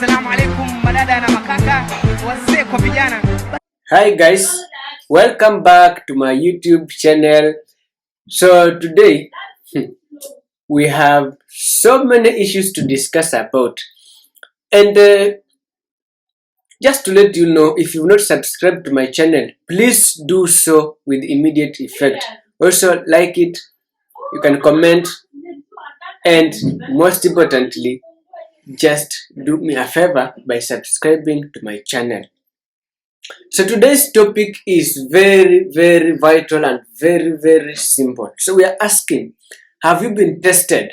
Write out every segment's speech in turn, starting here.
Assalamu alaikum madada na makaka, wazee kwa vijana. Hi guys, welcome back to my YouTube channel. So today we have so many issues to discuss about, and just to let you know, if you've not subscribed to my channel, please do so with immediate effect. Also like it, you can comment, and most importantly, just do me a favor by subscribing to my channel. So today's topic is very, very vital and very, very simple. So we are asking, have you been tested?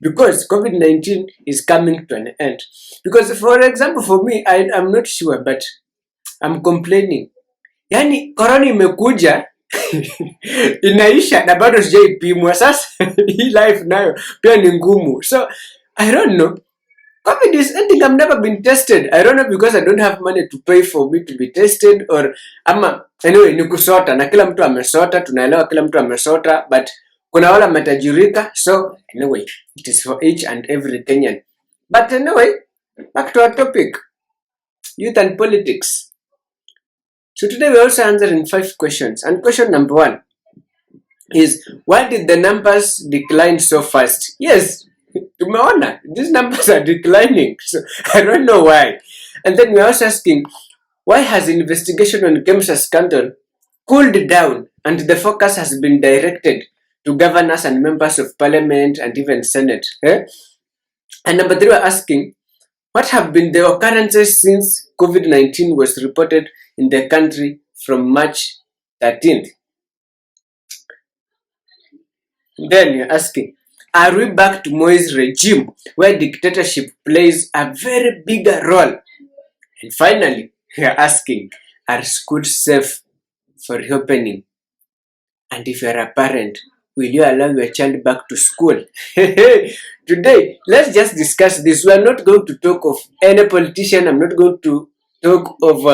Because COVID-19 is coming to an end. Because for example, for me, I'm not sure, but I'm complaining. Yani corona imekuja inaisha na bado sijaipimwa. Sasa hii life nayo pia ni ngumu. So I don't know. COVID is ending. I've never been tested. I don't know because I don't have money to pay for me to be tested or anyway ni kusota na kila mtu amesota, tunaelewa kila mtu amesota, but kuna wale matajirika. So anyway, it is for each and every Kenyan. But anyway, back to our topic, youth and politics. So today we're also answering 5 questions, and question number 1 is, why did the numbers decline so fast? Yes, tumeona these numbers are declining, so I don't know why. And then we're also asking, why has investigation on Kemsa scandal cooled down and the focus has been directed to governors and members of parliament and even senate? And number 3, we're asking, what have been the occurrences since COVID-19 was reported in the country from March 13th? Then you're asking, are we back to Moi's regime where dictatorship plays a very bigger role? And finally, you're asking, are schools safe for reopening? And if you're a parent, will you allow your child back to school? Today, let's just discuss this. We are not going to talk of any politician. I'm not going to talk of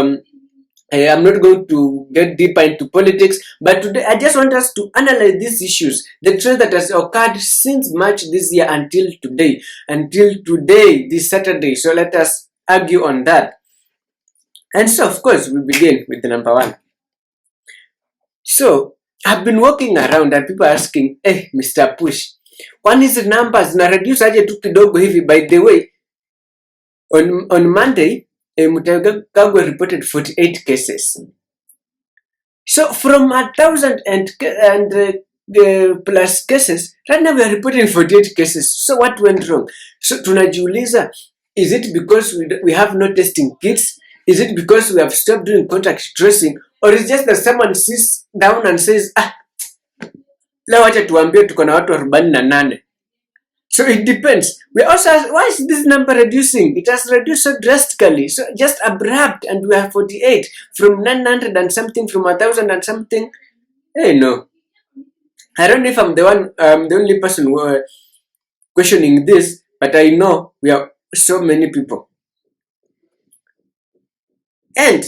I'm not going to get deeper into politics, but today I just want us to analyze these issues, the trend that has occurred since March this year until today, this Saturday. So let us argue on that. And so, of course, we begin with the number 1. So, I've been walking around and people are asking, Mr. Push, kwani hizi numbers na reduce aje tu kidogo hivi? By the way, on Monday, Mutagagwa reported 48 cases. So from 1,000 and plus cases, right now we are reporting 48 cases. So what went wrong? So tunajiuliza, is it because we have no testing kits? Is it because we have stopped doing contact tracing? Or is it just that someone sits down and says, leo acha tuambie tuko na watu 48? So it depends. We also ask, why is this number reducing? It has reduced so drastically, so just abrupt, and we have 48 from 900 and something, from 1,000 and something. Hey, no. I don't know if I'm the only person questioning this, but I know we are so many people. And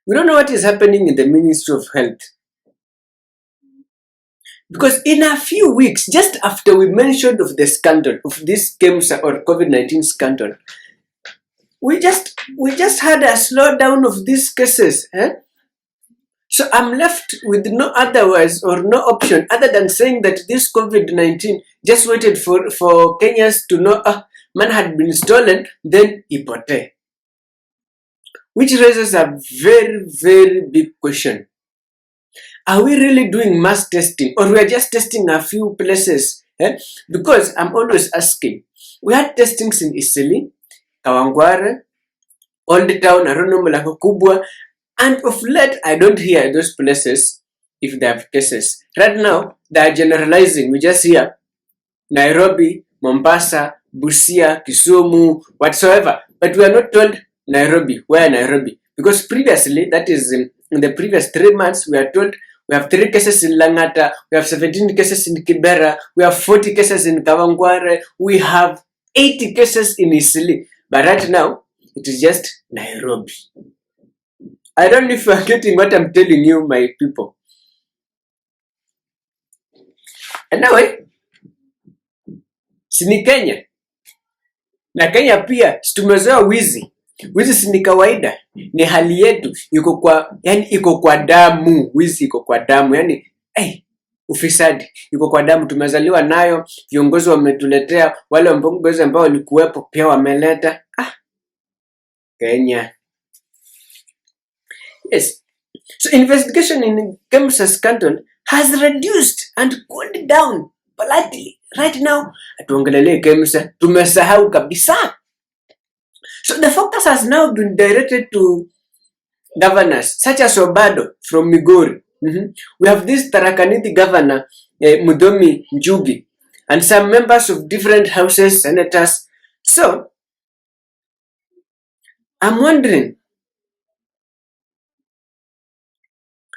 we don't know what is happening in the Ministry of Health. Because in a few weeks, just after we mentioned of the scandal, of this Kemsa or COVID-19 scandal, we just had a slowdown of these cases. So I'm left with no otherwise or no option other than saying that this COVID-19 just waited for Kenyans to know, man had been stolen, then ipote. Which raises a very, very big question. Are we really doing mass testing, or we are just testing a few places? Because I'm always asking, we had testings in Isili, Kawangware, Old Town, Arono, Malako Kubwa, and of late I don't hear those places if they have cases. Right now, they are generalizing. We just hear Nairobi, Mombasa, Busia, Kisumu, whatsoever. But we are not told Nairobi. Where Nairobi? Because previously, that is in the previous 3 months, we are told we have 3 cases in Langata, we have 17 cases in Kibera, we have 40 cases in Kawangware, we have 80 cases in Isili. But right now, it is just Nairobi. I don't know if you are getting what I'm telling you, my people. Anyway, sini Kenya. Na Kenya pia tumezoea wizi. Wizi si ni kawaida, ni hali yetu, iko kwa damu. Wizi iko kwa damu, yani ufisadi iko kwa damu, tumezaliwa nayo. Viongozi wametuletea, wale viongozi ambao walikuwepo pia wameleta. Kenya. Yes. So investigation in KEMSA scandal has reduced and cooled down politely. Right now, atuongelele KEMSA, tumesahau kabisa. So the focus has now been directed to governors such as Obado from Migori. We have this Tarakaniti governor, Mudomi Njugi, and some members of different houses, senators. So I'm wondering,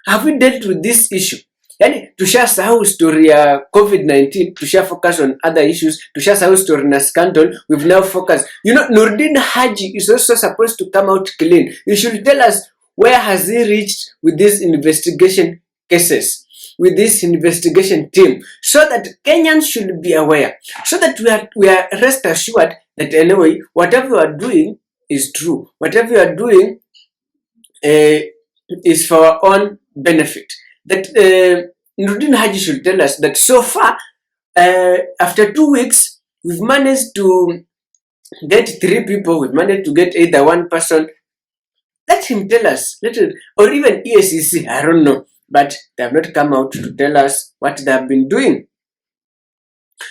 have we dealt with this issue? Yani tushasahau story ya COVID-19, focus on other issues, tushasahau story na scandal, we've now focused. Nurdin Haji is also supposed to come out clean. He should tell us where has he reached with these investigation cases, with this investigation team, so that Kenyans should be aware, so that we are rest assured that anyway, whatever we are doing is true. Whatever we are doing is for our own benefit. That Nurdin Haji should tell us that so far, after 2 weeks, we've managed to get 3 people, we've managed to get either one person. Let him tell us, or even EACC, I don't know, but they have not come out to tell us what they have been doing.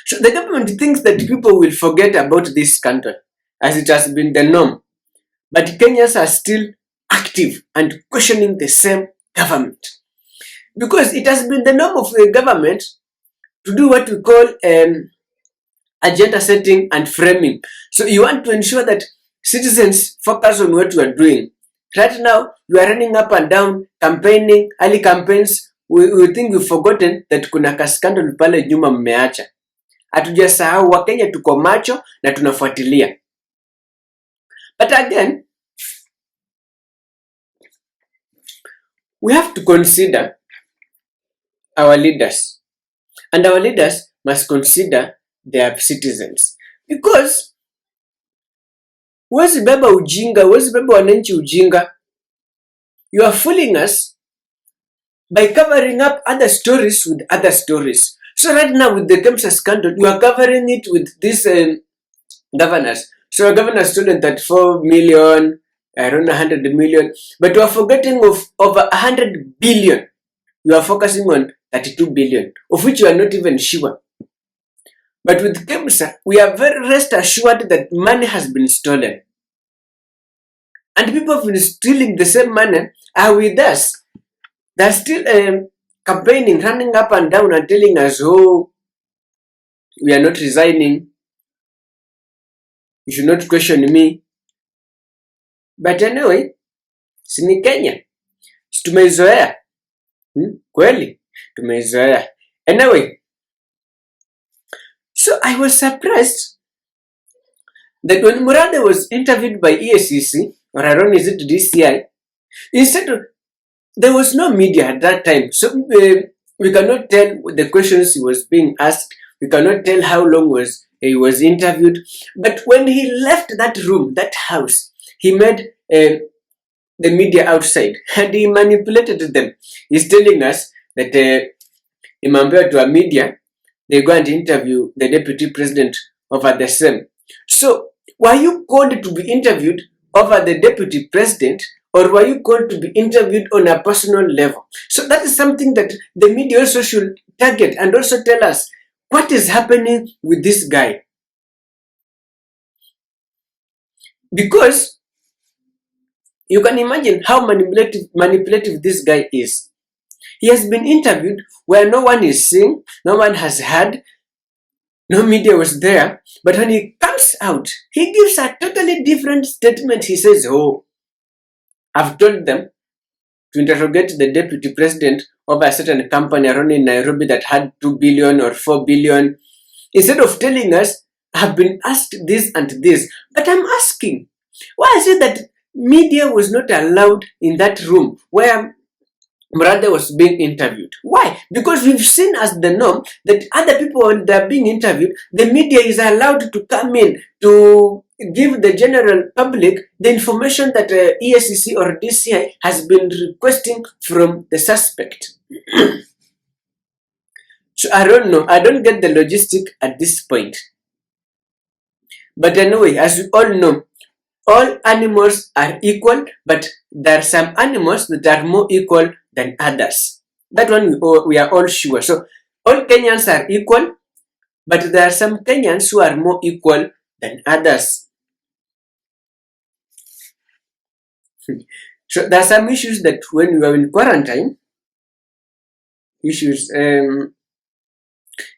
So the government thinks that people will forget about this scandal, as it has been the norm. But Kenyans are still active and questioning the same government. Because it has been the norm of the government to do what we call agenda setting and framing. So you want to ensure that citizens focus on what you are doing. Right now, you are running up and down, campaigning, early campaigns. We think we've forgotten that kuna scandal pale nyuma mmeacha. Hatujasahau, Wakenya tuko macho na tunafuatilia. But again, we have to consider our leaders. And our leaders must consider their citizens. Because huwezi beba ujinga, huwezi beba wananchi ujinga. You are fooling us by covering up other stories with other stories. So right now with the KEMSA scandal, you are covering it with these governors. So governors stolen 34 million, around 100 million, but you are forgetting of over 100 billion. You are focusing on 32 billion, of which you are not even sure. But with KEMSA, we are very rest assured that money has been stolen. And people have been stealing the same money are with us. They're still campaigning, running up and down and telling us, oh, we are not resigning. You should not question me. But anyway, sini Kenya. Tumeizoea. Kweli, tumeizoea. Anyway, so I was surprised that when Murade was interviewed by EACC, or I don't know, is it DCI, instead of, there was no media at that time. So we cannot tell the questions he was being asked. We cannot tell how long he was interviewed. But when he left that room, that house, he made the media outside and he manipulated them. He's telling us that imambia to a media, they go and interview the deputy president over the same. So were you called to be interviewed over the deputy president, or were you called to be interviewed on a personal level? So that is something that the media also should target and also tell us what is happening with this guy. Because you can imagine how manipulative this guy is. He has been interviewed where no one is seeing, no one has heard, no media was there. But when he comes out, he gives a totally different statement. He says, oh, I've told them to interrogate the deputy president of a certain company around in Nairobi that had 2 billion or 4 billion. Instead of telling us, I've been asked this and this. But I'm asking, why is it that media was not allowed in that room where Mrathe was being interviewed. Why? Because we've seen as the norm that other people, when they're being interviewed, the media is allowed to come in to give the general public the information that ESCC or DCI has been requesting from the suspect. So I don't know. I don't get the logistic at this point. But anyway, as we all know, all animals are equal, but there are some animals that are more equal than others. That one we are all sure. So all Kenyans are equal, but there are some Kenyans who are more equal than others. So there are some issues that when we were in quarantine,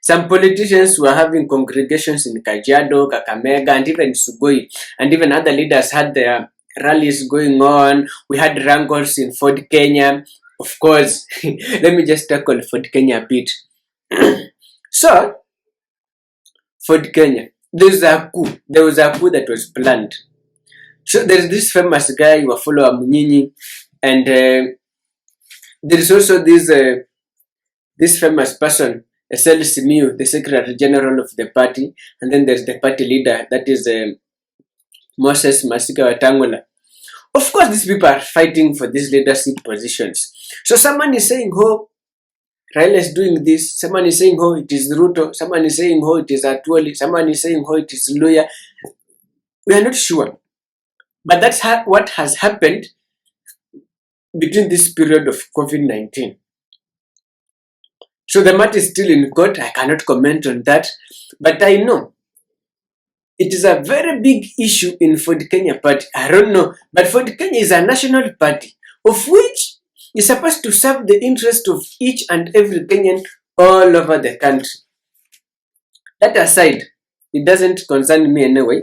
some politicians were having congregations in Kajiado, Kakamega, and even Sugoi, and even other leaders had their rallies going on. We had wrangles in Ford Kenya. Of course, let me just tackle Ford Kenya a bit. So, Ford Kenya, there was a coup that was planned. So there's this famous guy who follow Munyinyi, and there is also this famous person, SL Simiu, the Secretary General of the party, and then there's the party leader, that is Moses Masika Wetangula. Of course, these people are fighting for these leadership positions. So someone is saying, oh, Raila is doing this. Someone is saying, oh, it is Ruto. Someone is saying, oh, it is Atwoli. Someone is saying, oh, it is Luya. We are not sure. But that's what has happened between this period of COVID-19. So the matter is still in court. I cannot comment on that. But I know it is a very big issue in Ford Kenya party. I don't know. But Ford Kenya is a national party of which is supposed to serve the interest of each and every Kenyan all over the country. That aside, it doesn't concern me anyway.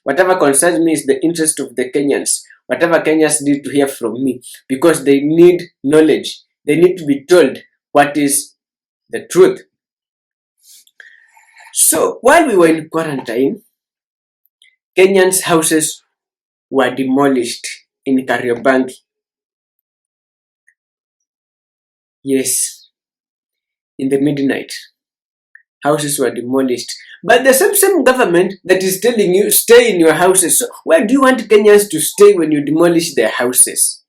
Whatever concerns me is the interest of the Kenyans. Whatever Kenyans need to hear from me, because they need knowledge. They need to be told what is the truth. So while we were in quarantine, Kenyans' houses were demolished in Kariobangi. Yes, in the midnight, houses were demolished. But the same government that is telling you stay in your houses. So where do you want Kenyans to stay when you demolish their houses?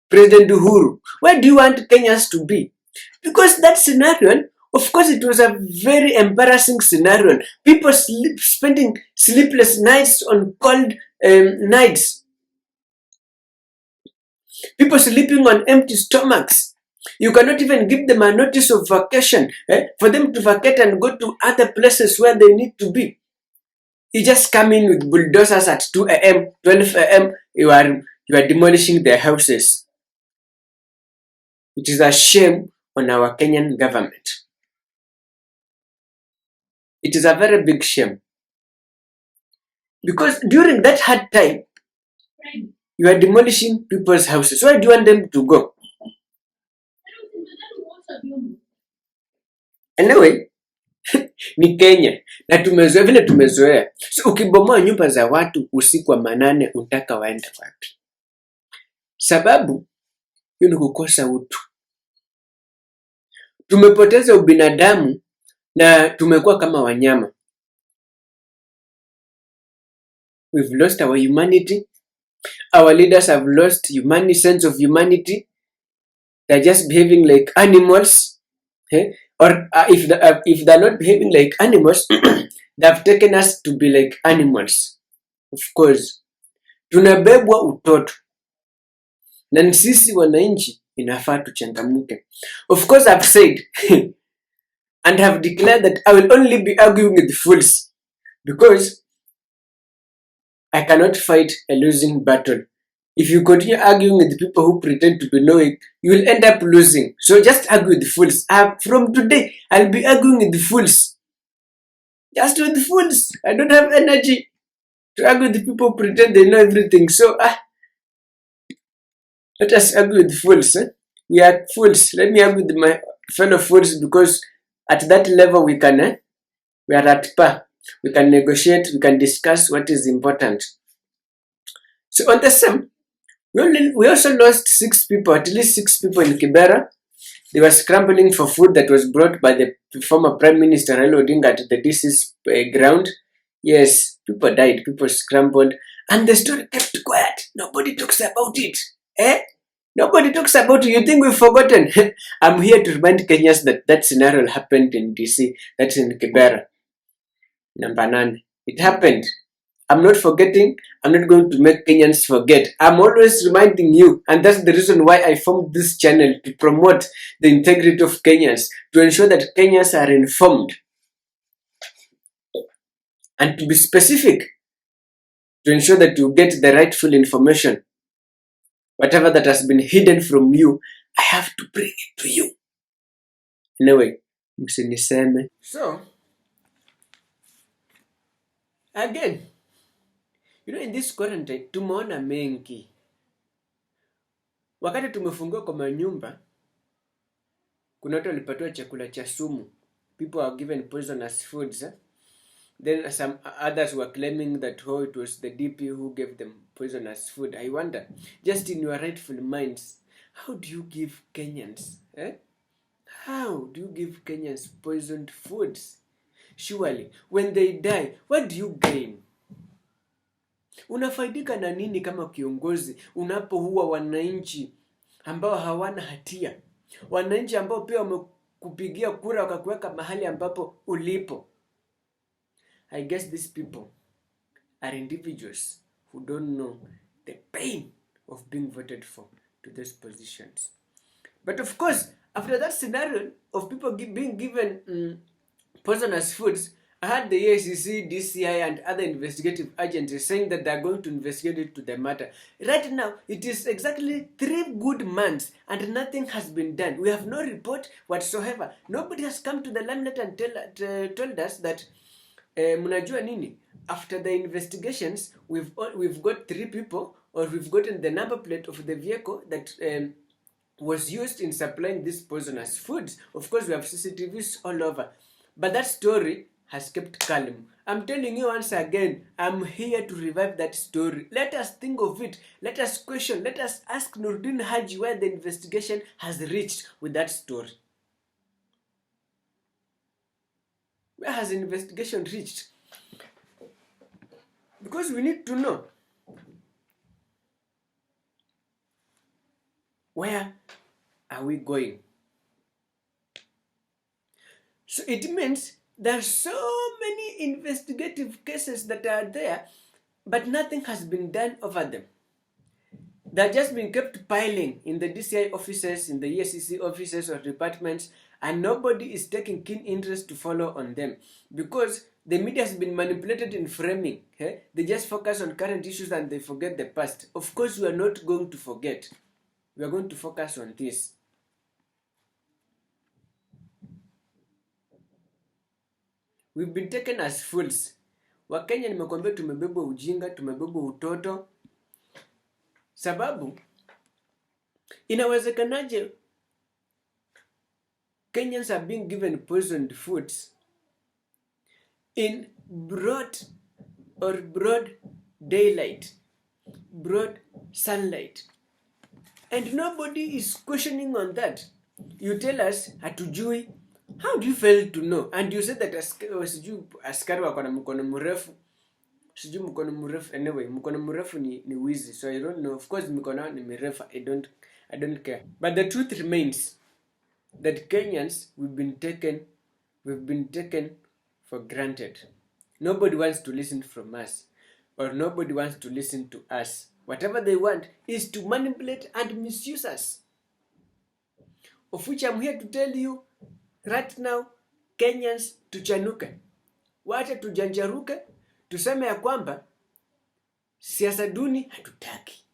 President Uhuru, where do you want Kenyans to be? Because that scenario, of course, it was a very embarrassing scenario. People spending sleepless nights on cold nights. People sleeping on empty stomachs. You cannot even give them a notice of vacation for them to vacate and go to other places where they need to be. You just come in with bulldozers at 2 a.m., 12 a.m., you are demolishing their houses. It is a shame on our Kenyan government. It is a very big shame. Because during that hard time, you are demolishing people's houses. Where do you want them to go? Anyway, ni Kenya na tumezoea vile tumezoea. So ukibomoa nyumba za watu usiku wa manane unataka waende wapi? Sababu hiyo ni kukosa utu. Tumepoteza ubinadamu na tumekuwa kama wanyama. We've lost our humanity. Our leaders have lost sense of humanity. They're just behaving like animals. Or if they're not behaving like animals, they've taken us to be like animals. Of course, tunabebwa utoto. Na sisi wananchi inafaa tuchangamuke. Of course, I've said and have declared that I will only be arguing with fools, because I cannot fight a losing battle. If you continue arguing with people who pretend to be knowing, you will end up losing. So just argue with fools. From today, I'll be arguing with fools. Just with fools. I don't have energy to argue with people who pretend they know everything. So let us argue with fools. We are fools. Let me argue with my fellow fools, because at that level we are at par. We can negotiate, we can discuss what is important. So on the same, We also lost 6 people, at least 6 people in Kibera. They were scrambling for food that was brought by the former Prime Minister Raila Odinga at the DC's ground. Yes, people died, people scrambled, and the story kept quiet. Nobody talks about it. Eh? Nobody talks about it. You think we've forgotten? I'm here to remind Kenyans that that scenario happened in DC. That's in Kibera, number 9. It happened. I'm not forgetting. I'm not going to make Kenyans forget. I'm always reminding you, and that's the reason why I formed this channel, to promote the integrity of Kenyans, to ensure that Kenyans are informed, and to be specific, to ensure that you get the rightful information. Whatever that has been hidden from you, I have to bring it to you. Anyway, msiniseme. So, again, in this quarantine, tumeona mengi. Wakati tumefungiwa kwa manyumba, kuna watu walipatiwa chakula cha sumu. People are given poisonous foods. Then some others were claiming that it was the DP who gave them poisonous food. I wonder, just in your rightful minds, how do you give Kenyans? How do you give Kenyans poisoned foods? Surely, when they die, what do you gain? Unafaidika na nini kama kiongozi unapoua wananchi ambao hawana hatia? Wananchi ambao pia wamekupigia kura wakakuweka mahali ambapo ulipo. I guess these people are individuals who don't know the pain of being voted for to those positions. But of course, after that scenario of people being given poisonous foods, I had the ACC, DCI, and other investigative agencies saying that they're going to investigate into the matter. Right now, it is exactly 3 good months and nothing has been done. We have no report whatsoever. Nobody has come to the limelight and told us that mnajua nini? After the investigations, we've got 3 people, or we've gotten the number plate of the vehicle that was used in supplying these poisonous foods. Of course, we have CCTVs all over. But that story has kept calm. I'm telling you once again, I'm here to revive that story. Let us think of it. Let us question. Let us ask Nurdin Haji where the investigation has reached with that story. Where has the investigation reached? Because we need to know. Where are we going? So it means there are so many investigative cases that are there, but nothing has been done over them. They're just been kept piling in the DCI offices, in the ESCC offices or departments, and nobody is taking keen interest to follow on them because the media has been manipulated in framing. They just focus on current issues and they forget the past. Of course, we are not going to forget. We are going to focus on this. We've been taken as fools. Wakenya nimekwambia tumebebwa ujinga, tumebebwa utoto. Sababu, inawezekanaje Kenyans are being given poisoned foods in broad daylight, broad sunlight, and nobody is questioning on that. You tell us hatujui. How do you fail to know? And you said that askari wako na mkono mrefu. Sijui mkono mrefu. Anyway, mkono mrefu ni wizi. So I don't know. Of course mkono ni mirefu. I don't care. But the truth remains that Kenyans, we've been taken for granted. Nobody wants to listen from us, or nobody wants to listen to us. Whatever they want is to manipulate and misuse us. Of which I'm here to tell you right now, Kenyans tuchanuke. Wacha tujanjaruke, tuseme ya kwamba siasa duni hatutaki.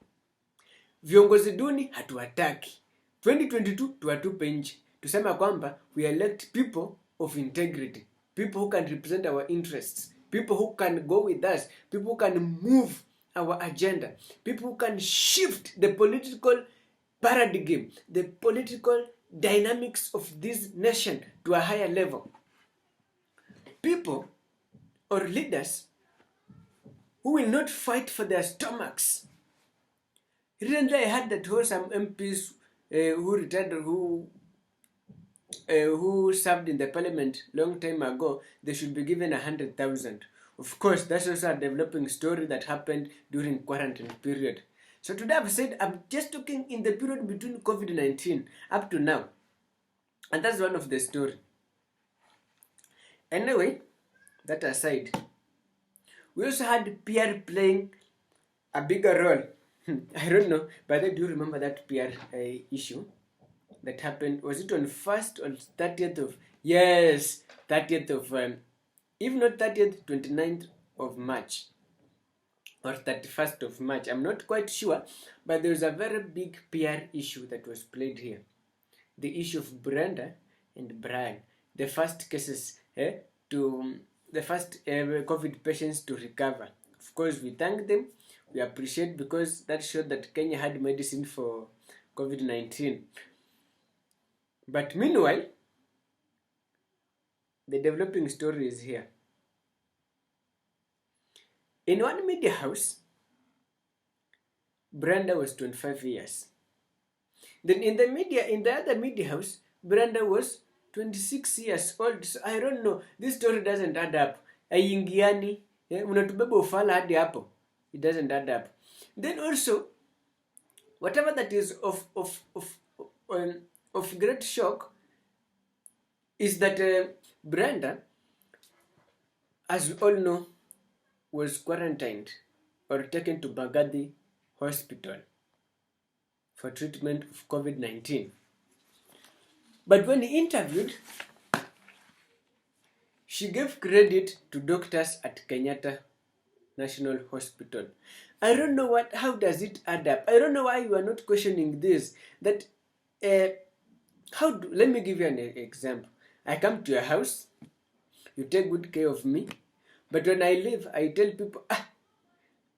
Viongozi duni hatuwataki. 2022 tuwatupe nje. Tuseme ya kwamba we elect people of integrity. People who can represent our interests. People who can go with us. People who can move our agenda. People who can shift the political paradigm, the political dynamics of this nation to a higher level. People or leaders who will not fight for their stomachs. Recently, I heard that some MPs who retired, who served in the parliament long time ago, they should be given 100,000. Of course, that's also a developing story that happened during quarantine period. So today I've said I'm just talking in the period between COVID-19 up to now. And that's one of the story. Anyway, that aside, we also had PR playing a bigger role. I don't know, but do you remember that PR issue that happened? Was it on 1st or 30th of, yes, 30th of, if not 30th, 29th of March or 31st of March. I'm not quite sure, but there was a very big PR issue that was played here. The issue of Brenda and Brian, the first cases to the first COVID patients to recover. Of course, we thank them. We appreciate because that showed that Kenya had medicine for COVID-19. But meanwhile, the developing story is here. In one media house, Brenda was 25 years. Then in the other media house, Brenda was 26 years old. So I don't know. This story doesn't add up. Aingiani, unatubeba ufala hadi hapo. It doesn't add up. Then also, whatever that is of great shock is that Brenda, as we all know, was quarantined or taken to Bagadi Hospital for treatment of COVID-19. But when interviewed, she gave credit to doctors at Kenyatta National Hospital. I don't know how does it add up. I don't know why you are not questioning this. That let me give you an example. I come to your house, you take good care of me, but when I leave, I tell people,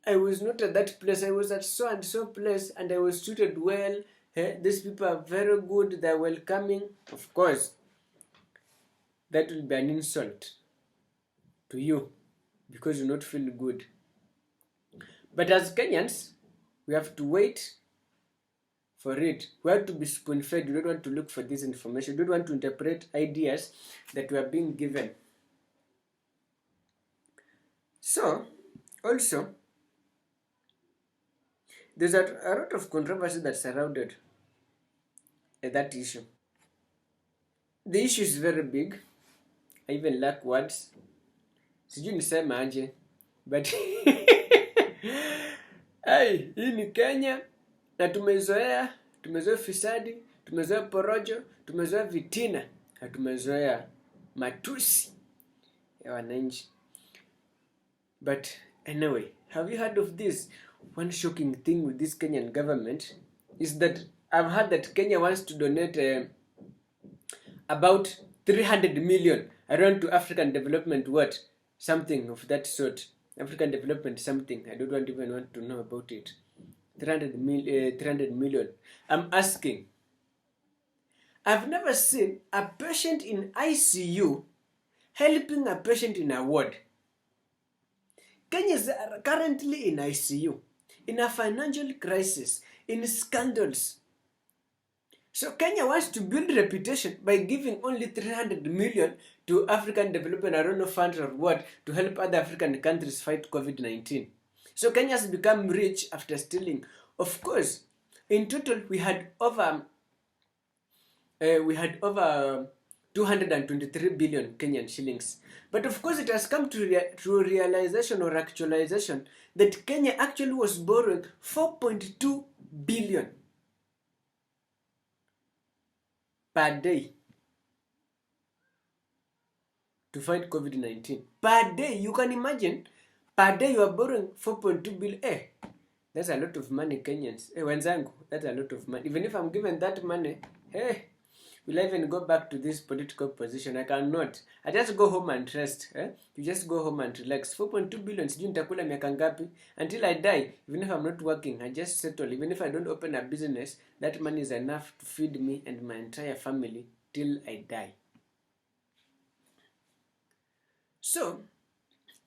I was not at that place, I was at so and so place, and I was treated well. These people are very good, they're welcoming. Of course, that will be an insult to you because you not feel good. But as Kenyans, we have to wait for it. We have to be spoon-fed. We don't want to look for this information. We don't want to interpret ideas that we are being given. So, also, there's a lot of controversy that surrounded that issue. The issue is very big. I even lack words. Sijui nisema aje. But hii ni Kenya na tumezoea fisadi, tumezoea porojo, tumezoea vitina, na tumezoea matusi ya wananchi. But anyway, have you heard of this? One shocking thing with this Kenyan government is that I've heard that Kenya wants to donate about 300 million around to African development, something of that sort. African development something. I don't even want to know about it. 300 million. I'm asking. I've never seen a patient in ICU helping a patient in a ward. Kenya is currently in ICU, in a financial crisis, in scandals. So Kenya wants to build reputation by giving only 300 million to African Development, I don't know, funds or what, to help other African countries fight COVID-19. So Kenya has become rich after stealing. Of course, in total we had over 223 billion Kenyan shillings. But of course it has come to realization or actualization that Kenya actually was borrowing 4.2 billion per day to fight COVID-19. Per day, you can imagine, per day you are borrowing 4.2 billion. That's a lot of money, Kenyans. Wenzangu, that's a lot of money. Even if I'm given that money, will I even go back to this political position? I cannot. I just go home and rest. You just go home and relax. 4.2 billion, sijui nitakula miaka ngapi. Until I die, even if I'm not working, I just settle. Even if I don't open a business, that money is enough to feed me and my entire family till I die. So,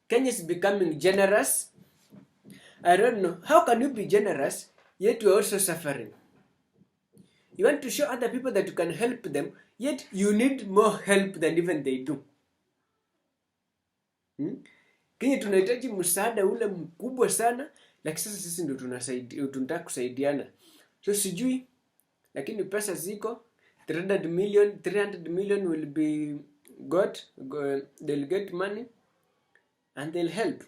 Kenya is becoming generous. I don't know. How can you be generous yet you are also suffering. You want to show other people that you can help them, yet you need more help than even they do. Kenya tunahitaji msaada ule mkubwa sana, lakini sasa sisi ndio tunataka kusaidiana. So sijui, lakini pesa ziko 300 million will be they'll get money and they'll help.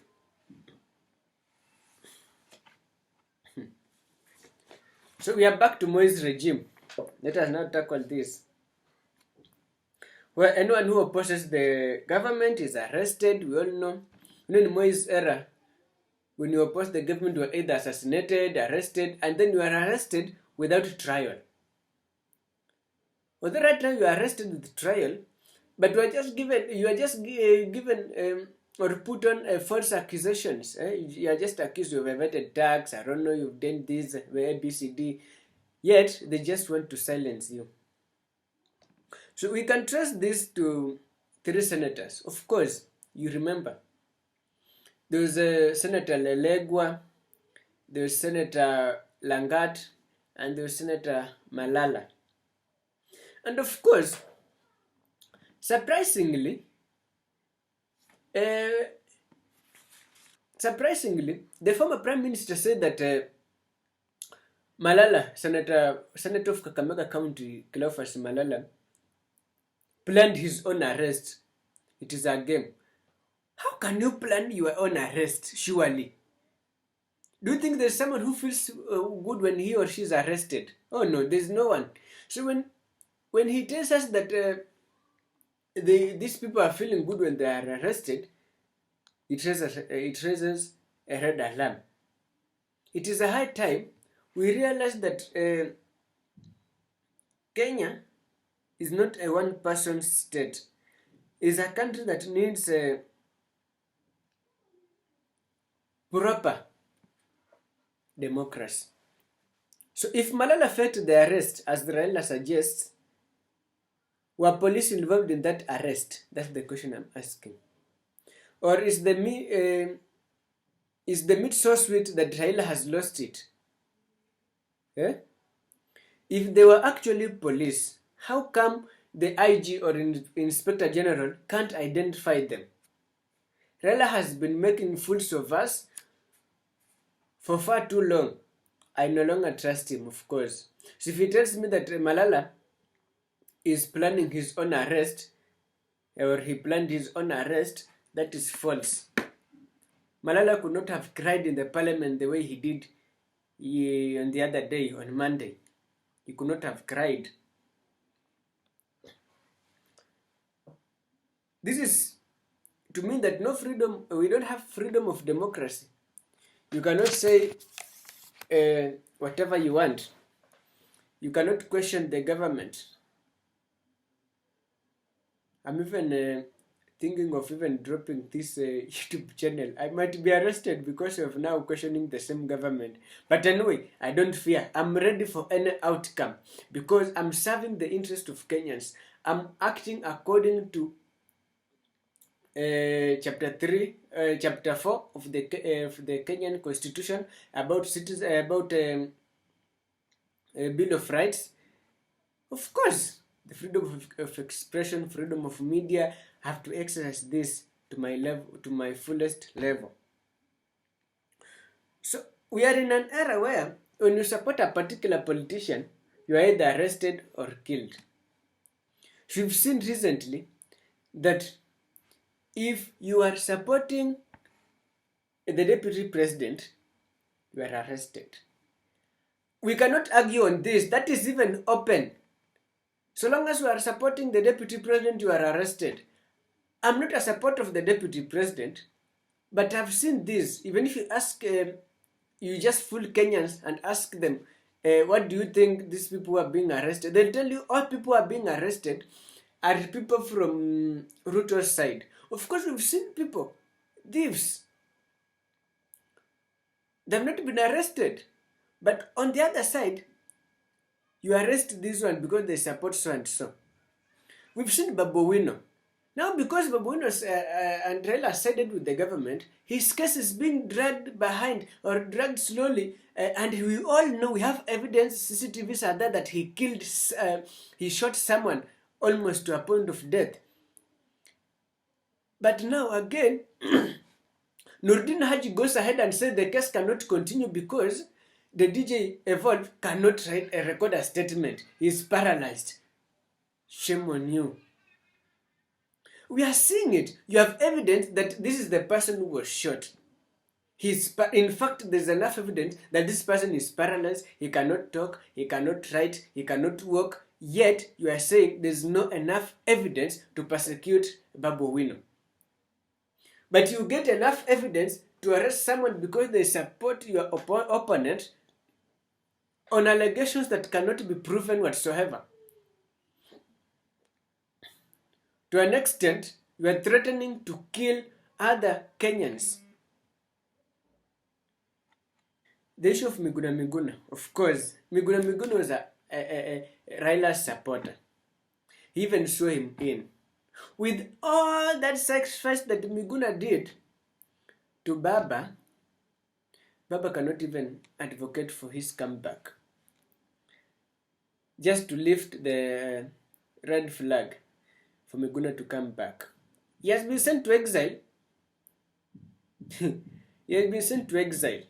So we are back to Moi's regime. Let us now tackle this. Well, anyone who opposes the government is arrested. We all know. In Moi's era, when you oppose the government, you are either assassinated, arrested, and then you are arrested without trial. Although right now you are arrested with trial, but you are just given or put on false accusations. You are just accused of evaded tax. I don't know, you've done this, ABCD. Yet they just want to silence you. So we can trace this to 3 senators. Of course, you remember. There was Senator Lelegwa, there was Senator Langat, and there was Senator Malala. And of course, surprisingly, the former Prime Minister said that Malala, Senator of Kakamega County, Cleophas Malala, planned his own arrest. It is a game. How can you plan your own arrest, surely? Do you think there's someone who feels good when he or she is arrested? Oh no, there's no one. So when he tells us that these people are feeling good when they are arrested, it raises a red alarm. It is a high time we realize that Kenya is not a one-person state. It is a country that needs proper democracy. So if Malala faked the arrest, as the Raila suggests, were police involved in that arrest? That's the question I'm asking. Or is the meat so sweet that Raila has lost it? Eh? If they were actually police, how come the IG or Inspector General can't identify them? Raila has been making fools of us for far too long. I no longer trust him, of course. So if he tells me that Malala is planning his own arrest, or he planned his own arrest, that is false. Malala could not have cried in the parliament the way he did on the other day, on Monday. He could not have cried. This is to mean that no freedom, we don't have freedom of democracy. You cannot say whatever you want. You cannot question the government. I'm even thinking of even dropping this YouTube channel. I might be arrested because of now questioning the same government. But anyway, I don't fear. I'm ready for any outcome because I'm serving the interest of Kenyans. I'm acting according to chapter 4 of the Kenyan Constitution about Bill of Rights. Of course, the freedom of expression, freedom of media, have to exercise this to my level, to my fullest level. So we are in an era where when you support a particular politician, you are either arrested or killed. We've seen recently that if you are supporting the deputy president, you are arrested. We cannot argue on this. That is even open. So long as you are supporting the deputy president, you are arrested. I'm not a supporter of the deputy president, but I've seen this. Even if you ask, you just fool Kenyans and ask them, what do you think these people are being arrested? They'll tell you all people are being arrested are people from Ruto's side. Of course, we've seen people, thieves. They've not been arrested. But on the other side, you arrest this one because they support so and so. We've seen Babu Wino. Now, because Babu and Raila sided with the government, his case is being dragged behind or dragged slowly. And we all know, we have evidence, CCTVs are there, that he shot someone almost to a point of death. But now again, Nurdin Haji goes ahead and says the case cannot continue because the DJ Evolve cannot record a statement. He's paralyzed. Shame on you. We are seeing it. You have evidence that this is the person who was shot. In fact, there's enough evidence that this person is paralyzed. He cannot talk, he cannot write, he cannot walk. Yet, you are saying there's not enough evidence to persecute Babu Wino. But you get enough evidence to arrest someone because they support your opponent on allegations that cannot be proven whatsoever. To an extent, you are threatening to kill other Kenyans. The issue of Miguna, of course, Miguna was a Raila's supporter. He even saw him in. With all that sacrifice that Miguna did to Baba cannot even advocate for his comeback. Just to lift the red flag for Miguna to come back. He has been sent to exile. He has been sent to exile.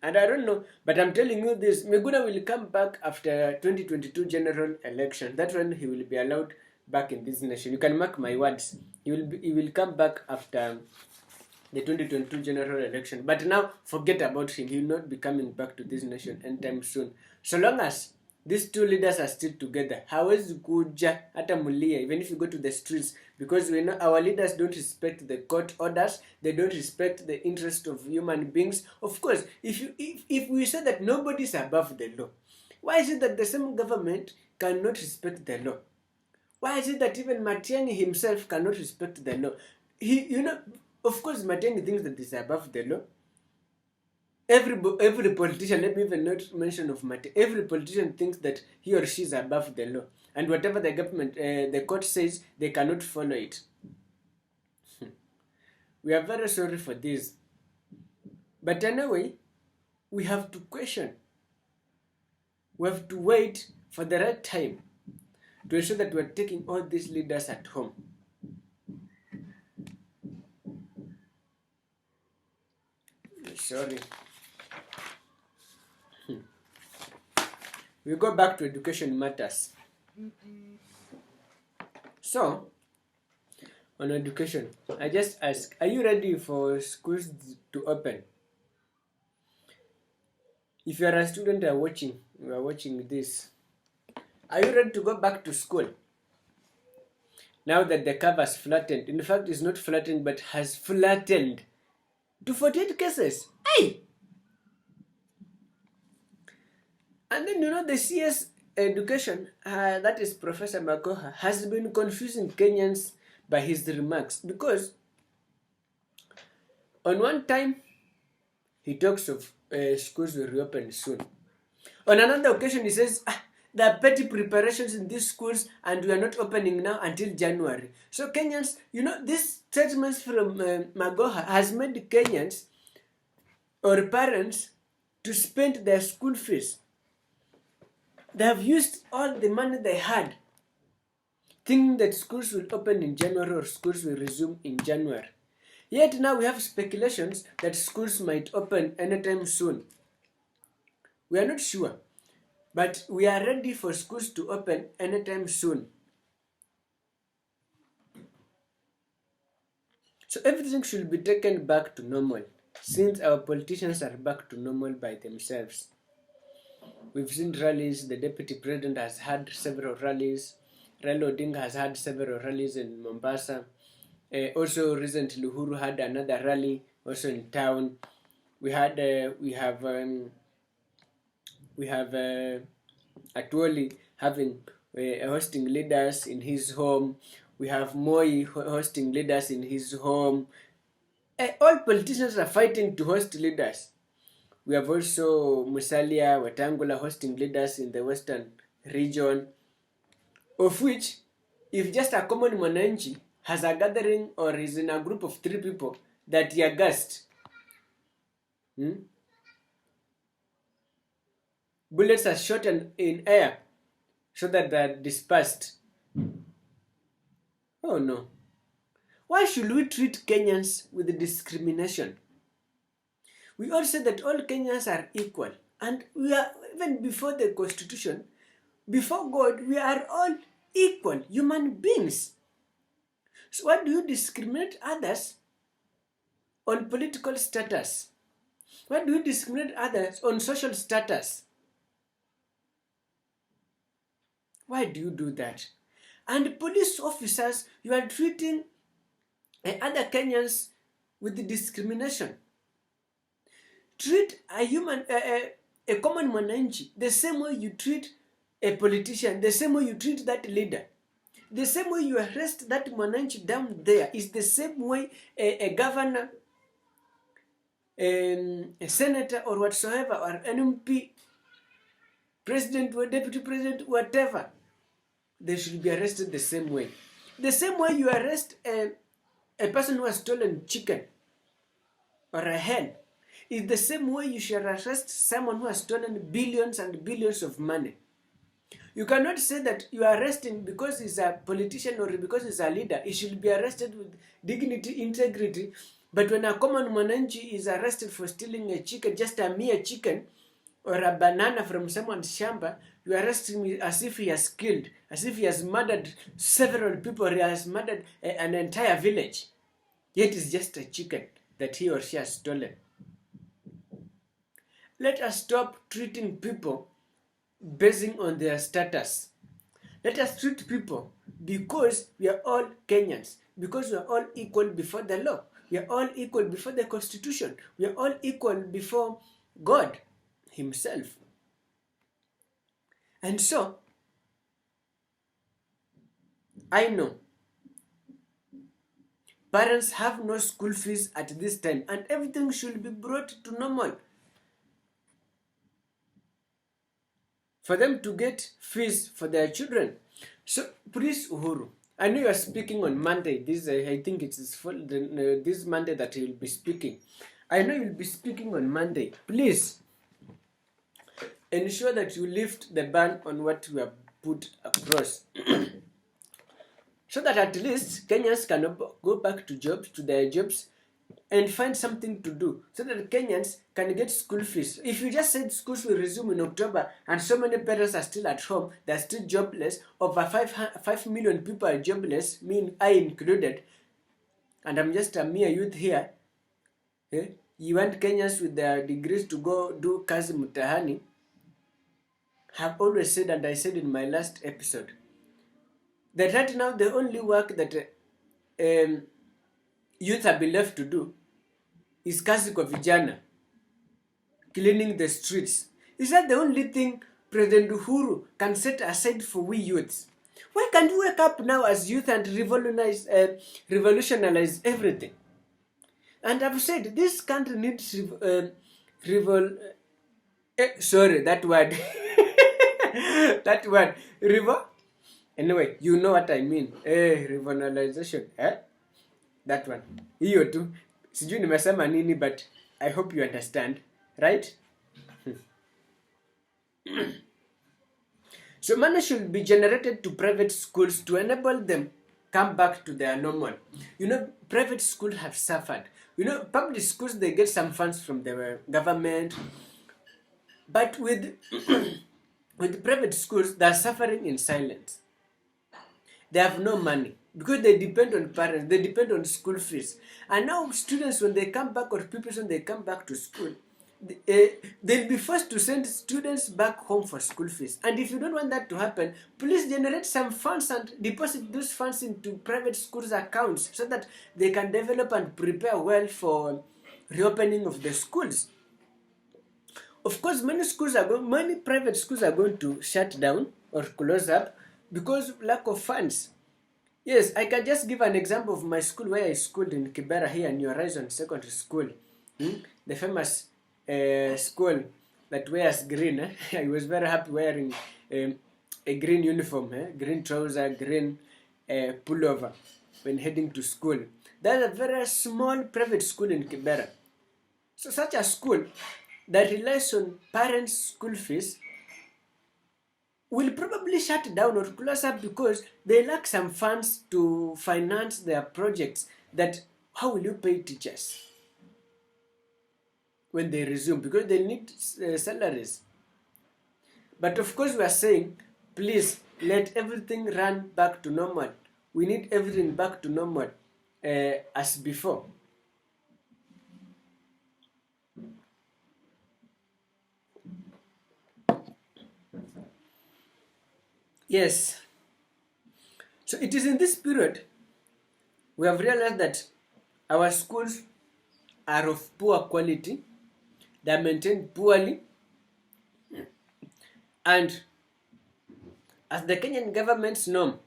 And I don't know, but I'm telling you this, Miguna will come back after 2022 general election. That's when he will be allowed back in this nation. You can mark my words. He will come back after the 2022 general election. But now, forget about him. He will not be coming back to this nation anytime soon. So long as these two leaders are still together, hawezi kuja hata mulia, even if you go to the streets, because we know our leaders don't respect the court orders, they don't respect the interest of human beings. Of course, if we say that nobody is above the law, why is it that the same government cannot respect the law? Why is it that even Matiang'i himself cannot respect the law? Of course, Matiang'i thinks that is above the law. Every politician, let me even not mention of Mate, every politician thinks that he or she is above the law. And whatever the government, the court says, they cannot follow it. We are very sorry for this. But anyway, we have to question. We have to wait for the right time to ensure that we're taking all these leaders at home. Sorry. We go back to education matters. So, on education, I just ask, are you ready for schools to open? If you are a student and you are watching this, are you ready to go back to school? Now that the curve has flattened, in fact it's not flattened but has flattened to 48 cases. Hey! And then the CS education, that is Professor Magoha, has been confusing Kenyans by his remarks, because on one time he talks of schools will reopen soon. On another occasion he says there are petty preparations in these schools and we are not opening now until January. So Kenyans, these statements from Magoha has made Kenyans or parents to spend their school fees. They have used all the money they had, thinking that schools will open in January or schools will resume in January. Yet now we have speculations that schools might open anytime soon. We are not sure, but we are ready for schools to open anytime soon. So everything should be taken back to normal, since our politicians are back to normal by themselves. We've seen rallies. The deputy president has had several rallies. Raila Odinga has had several rallies in Mombasa. Also recently Uhuru had another rally also in town. We have Atwoli hosting leaders in his home. We have Moi hosting leaders in his home. All politicians are fighting to host leaders. We have also Musalia, Wetangula hosting leaders in the western region, of which, if just a common mwananchi has a gathering or is in a group of 3 people that tear gassed. Bullets are shot in air so that they are dispersed. Oh no. Why should we treat Kenyans with discrimination? We all say that all Kenyans are equal, and we are, even before the constitution, before God, we are all equal human beings. So why do you discriminate others on political status? Why do you discriminate others on social status? Why do you do that? And police officers, you are treating other Kenyans with discrimination. Treat a human, a common mwananchi the same way you treat a politician, the same way you treat that leader. The same way you arrest that mwananchi down there is the same way a governor, a senator or whatsoever, or an MP, president or deputy president, whatever, they should be arrested the same way. The same way you arrest a person who has stolen chicken or a hen is the same way you should arrest someone who has stolen billions and billions of money. You cannot say that you are arresting because he's a politician or because he's a leader. He should be arrested with dignity, integrity. But when a common mwananchi is arrested for stealing a chicken, just a mere chicken, or a banana from someone's shamba, you arrest him as if he has killed, as if he has murdered several people, or he has murdered an entire village. Yet it's just a chicken that he or she has stolen. Let us stop treating people basing on their status. Let us treat people because we are all Kenyans, because we are all equal before the law. We are all equal before the constitution. We are all equal before God himself. And so, I know parents have no school fees at this time, and everything should be brought to normal for them to get fees for their children. So, please, Uhuru, I know you are speaking on Monday. I think it is this Monday that you will be speaking. I know you will be speaking on Monday. Please ensure that you lift the ban on what we have put across. So that at least Kenyans can go back to their jobs, and find something to do, so that Kenyans can get school fees. If you just said schools will resume in October and so many parents are still at home, they're still jobless, over 5 million people are jobless, I included, and I'm just a mere youth here. You want Kenyans with their degrees to go do kazi mutahani? I've always said, and I said in my last episode, that right now the only work that youth have been left to do is kazi kwa vijana, cleaning the streets. Is that the only thing President Uhuru can set aside for we youths? Why can't we wake up now as youth and revolutionize everything? And I've said this country needs sorry, that word. That word, anyway, you know what I mean. Revitalization, that one. Hiyo tu. Sijui nimesema nini, but I hope you understand, right? So money should be generated to private schools to enable them come back to their normal. Private schools have suffered. Public schools, they get some funds from the government, but with with private schools, they are suffering in silence. They have no money because they depend on parents, they depend on school fees. And now students, when they come back, or pupils when they come back to school, they'll be forced to send students back home for school fees. And if you don't want that to happen, please generate some funds and deposit those funds into private schools' accounts so that they can develop and prepare well for reopening of the schools. Of course, many private schools are going to shut down or close up because of lack of funds. Yes, I can just give an example of my school where I schooled in Kibera here in New Horizon Secondary School. The famous school that wears green. I was very happy wearing a green uniform, green trouser, green pullover. when heading to school. There's a very small private school in Kibera. So such a school that relies on parents' school fees will probably shut down or close up because they lack some funds to finance their projects. That how will you pay teachers when they resume, because they need salaries. But of course we are saying, please let everything run back to normal. We need everything back to normal as before. Yes. So it is in this period we have realized that our schools are of poor quality, they are maintained poorly, and as the Kenyan government's norm,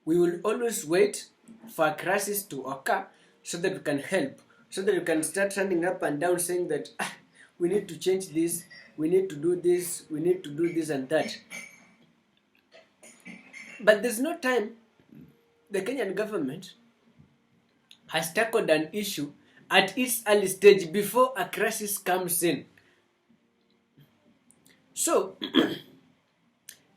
we will always wait for a crisis to occur so that we can help, so that we can start running up and down saying that we need to change this, we need to do this, we need to do this and that. But there's no time the Kenyan government has tackled an issue at its early stage before a crisis comes in. So,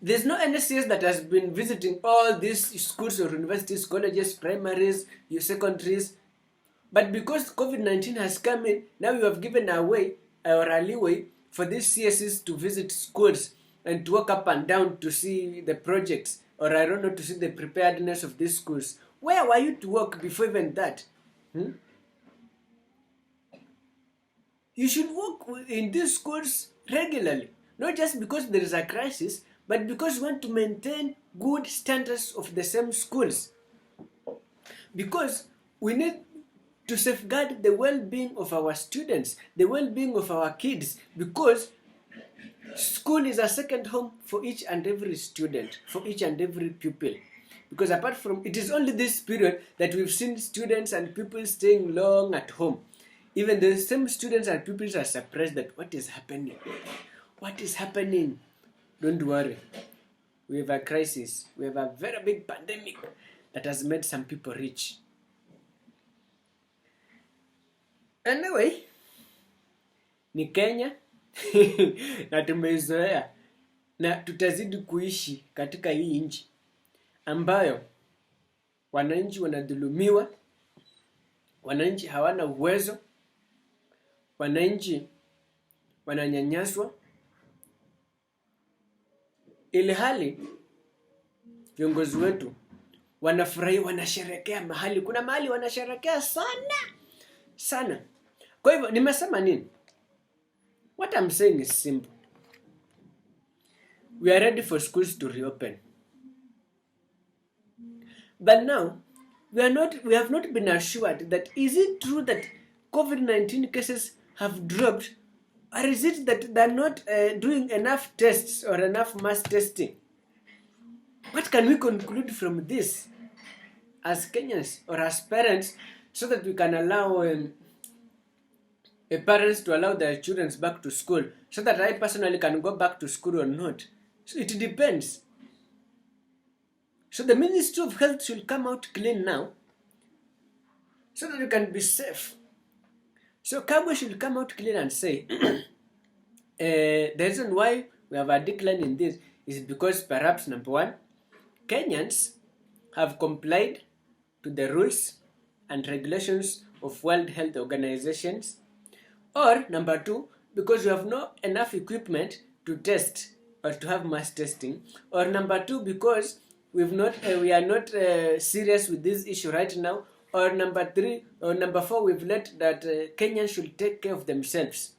there's no NSCS that has been visiting all these schools or universities, colleges, primaries, your secondaries. But because COVID-19 has come in, now you have given away or a leeway for these CSs to visit schools and to walk up and down to see the projects, or I don't know, to see the preparedness of these schools. Where were you to work before even that? You should work in these schools regularly, not just because there is a crisis, but because we want to maintain good standards of the same schools. Because we need to safeguard the well-being of our students, the well-being of our kids, because school is a second home for each and every student, for each and every pupil. Because apart from, it is only this period that we've seen students and pupils staying long at home. Even the same students and pupils are surprised that what is happening? What is happening? Don't worry. We have a crisis. We have a very big pandemic that has made some people rich. Anyway, ni Kenya na tumeizoea na tutazidi kuishi katika hii nchi ambayo wananchi wanadhulumiwa, wananchi hawana uwezo, wananchi wananyanyaswa, ili hali viongozi wetu wanafurahi, wanasherekea mahali. Kuna mahali wanasherekea sana. Kwa hivyo nimesema nini? What I'm saying is simple. We are ready for schools to reopen. But now, we have not been assured that is it true that COVID-19 cases have dropped, or is it that they're not doing enough tests or enough mass testing? What can we conclude from this as Kenyans or as parents, so that we can allow parents to allow their children back to school, so that I personally can go back to school or not? So it depends. So the Ministry of Health should come out clean now, so that you can be safe. So Kabwe should come out clean and say, the reason why we have a decline in this is because perhaps, number one, Kenyans have complied to the rules and regulations of World Health Organizations, or number two, because we have not enough equipment to test or to have mass testing, or number two, because we are not serious with this issue right now, or number three, or number four, we've let that Kenyans should take care of themselves.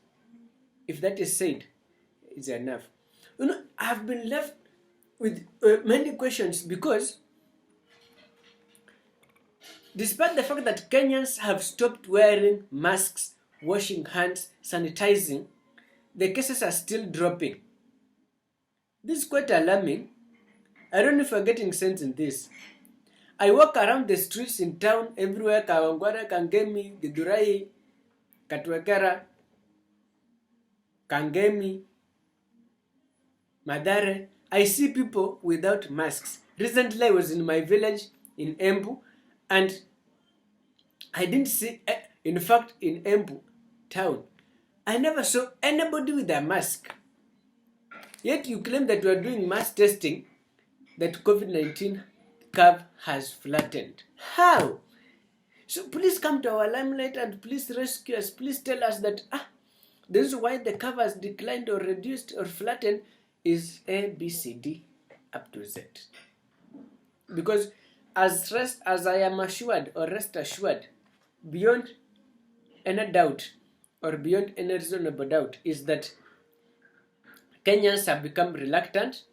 If that is said, it's enough. You know, I've been left with many questions, because despite the fact that Kenyans have stopped wearing masks, washing hands, sanitizing, the cases are still dropping. This is quite alarming. I don't know if you're getting sense in this. I walk around the streets in town everywhere, Kawangware, Kangemi, Githurai, Katwekera, Kangemi, Madare. I see people without masks. Recently I was in my village in Embu. And I didn't see, in fact, in Embu town, I never saw anybody with a mask. Yet you claim that you are doing mass testing, that COVID-19 curve has flattened. How? So please come to our limelight and please rescue us. Please tell us that this is why the curve has declined or reduced or flattened is A, B, C, D up to Z. Because as I am assured or rest assured, beyond any doubt or beyond any reasonable doubt, is that Kenyans have become reluctant.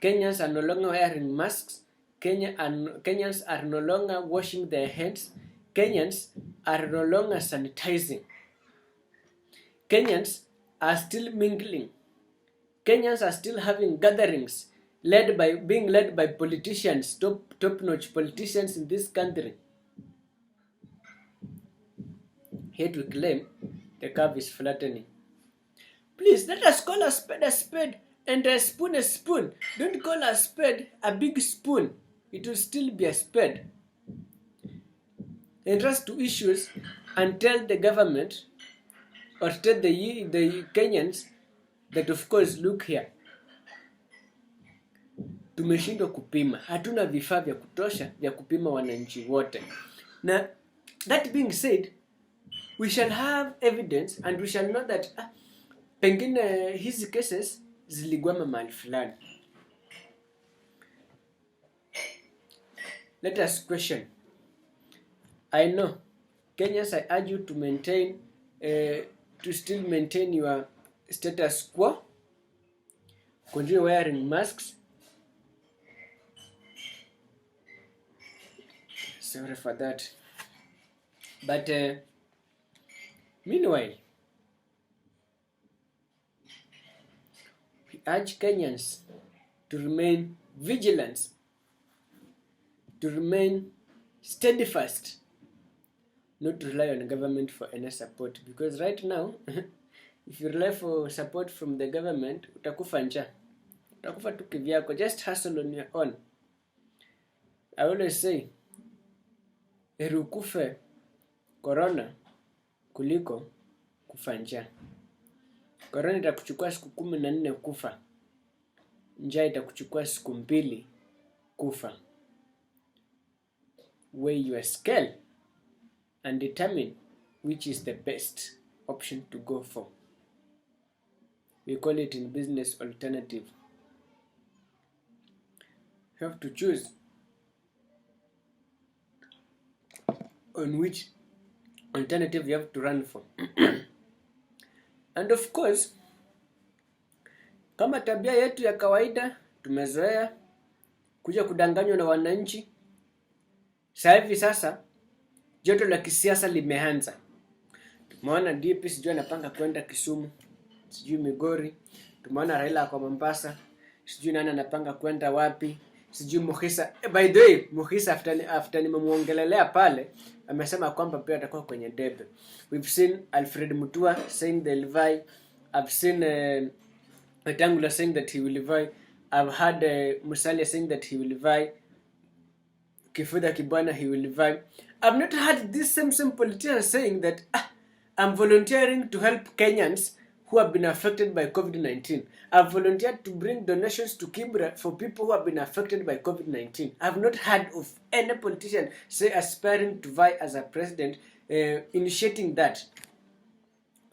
Kenyans are no longer wearing masks. Kenyans are no longer washing their hands. Kenyans are no longer sanitizing. Kenyans are still mingling. Kenyans are still having gatherings being led by politicians, top-notch politicians in this country. Yet we claim the curve is flattening. Please, let us call a spade and a spoon. Don't call a spade a big spoon. It will still be a spade. Entrust to issues and tell the government or tell the Kenyans that, of course, look here. Tumeshindwa kupima. Hatuna vifaa vya kutosha vya kupima wananchi wote. Now, that being said, we shall have evidence and we shall know that pengine hizi cases ziligwama mahali fulani. Let us question. I know, Kenyans, I urge you to still maintain your status quo. Continue wearing masks. Sorry for that. But meanwhile, we urge Kenyans to remain vigilant, to remain steadfast, not to rely on government for any support. Because right now, if you rely for support from the government, utakufa njaa. Utakufa tu kivyako. Just hustle on your own. I always say, heri ukufe corona kuliko kufa njaa. Corona itakuchukua siku 14 kufa. Njaa itakuchukua siku 2 kufa. Weigh your scale and determine which is the best option to go for. We call it in business alternative. You have to choose on which alternative you have to run for. And of course, kama tabia yetu ya kawaida, tumezoea kuja kudanganywa na wananchi. Sasa joto la kisiasa limeanza. Tumeona DP sijui anapanga kwenda Kisumu, sijui Migori. Tumeona Raila kwa Mombasa, sijui nani anapanga kwenda wapi, sijui Mukhisa. By the way, Mukhisa after nimemuongelelea pale, amesema kwamba pia atakuwa kwenye debe. We've seen Alfred Mutua saying they'll vie. I've seen Wetangula saying that he will vie. I've heard Musalia saying that he will vie. Kifuda Kibwana, he will vie. I've not heard this same politician saying that I'm volunteering to help Kenyans who have been affected by COVID-19. I've volunteered to bring donations to Kibra for people who have been affected by COVID-19. I've not heard of any politician say aspiring to vie as a president, initiating that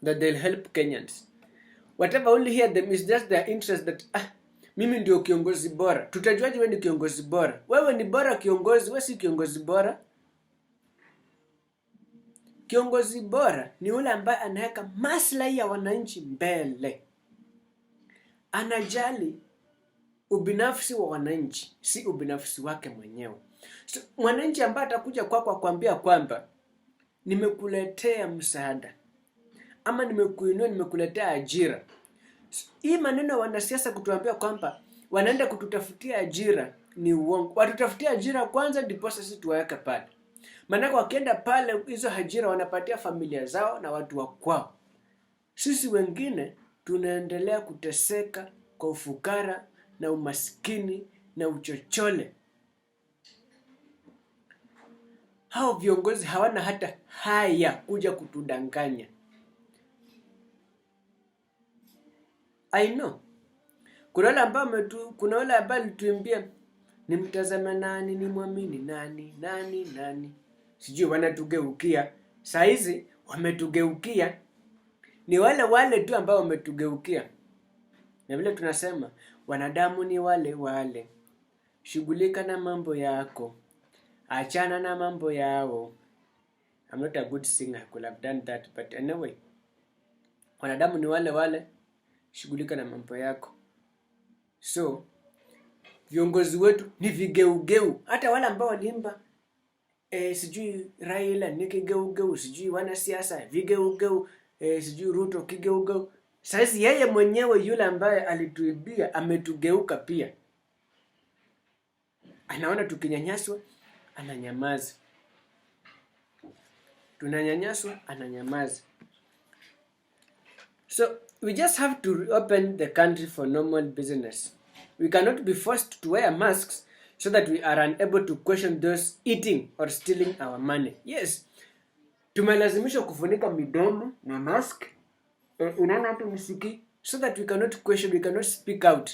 they'll help Kenyans. Whatever only hear them is just their interest that mimi ndio kiongozi bora. Tutajuaje wewe ni kiongozi bora? Wewe ni bora kiongozi, wewe si kiongozi bora. Kiongozi bora ni yule ambaye anaweka maslahi ya wananchi mbele. Anajali ubinafsi wa wananchi, si ubinafsi wake mwenyewe. So, mwananchi ambaye atakuja kwako kuambia kwamba nimekuletea msaada ama nimekuinua, nimekuletea ajira. So, hii maneno wanasiasa kutuambia kwamba wanaenda kututafutia ajira ni uongo. Watutafutia ajira kwanza ndipo sisi tuwaweke pale. Maana wakienda pale hizo ajira wanapatia familia zao na watu wa kwao. Sisi wengine tunaendelea kuteseka kwa ufukara na umaskini na uchochole. hao viongozi hawana hata haya kuja kutudanganya. I know. Kuna wale ambao alituimbia nimtazame nani, nimwamini nani. Sijui wanatugeukia. Saa hizi wametugeukia. Ni wale tu ambao wametugeukia. Na vile tunasema, wanadamu ni wale. Shughulika na mambo yako. Achana na mambo yao. I'm not a good singer. I could have done that. But anyway. Wanadamu ni wale. Shughulika na mambo yako. So, viongozi wetu ni vigeugeu. Hata wale ambao waliimba sijui Raila ni kigeugeu, sijui wanasiasa vigeugeu, sijui Ruto kigeugeu. Sasa yeye mwenyewe yule ambaye alituibia ametugeuka pia. Anaona tukinyanyaswa, ananyamaza. Tunanyanyaswa, ananyamaza. So, we just have to reopen the country for normal business. We cannot be forced to wear masks so that we are unable to question those eating or stealing our money. Yes, tumelazimishwa kufunika midomo na mask. Unaona hatu msiki, so that we cannot question, we cannot speak out.